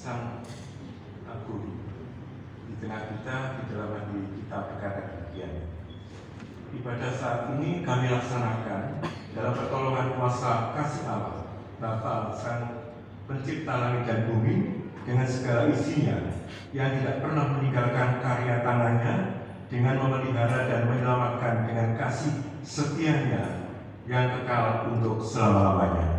Sang Guru di tengah kita di dalam hati kita berkata demikian. Ibadah saat ini kami laksanakan dalam pertolongan kuasa kasih Allah Bapa Sang Pencipta langit dan bumi dengan segala isinya, yang tidak pernah meninggalkan karya tangannya, dengan memelihara dan menyelamatkan dengan kasih setianya yang kekal untuk selama-lamanya.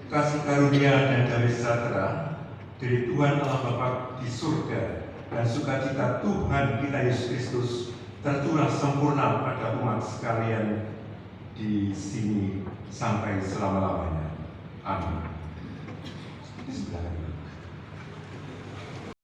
Kasih karunia dan damai sejahtera dari Tuhan Allah Bapa di surga dan sukacita Tuhan kita Yesus Kristus tercurah sempurna pada umat sekalian di sini sampai selama-lamanya. Amin. Di sebelah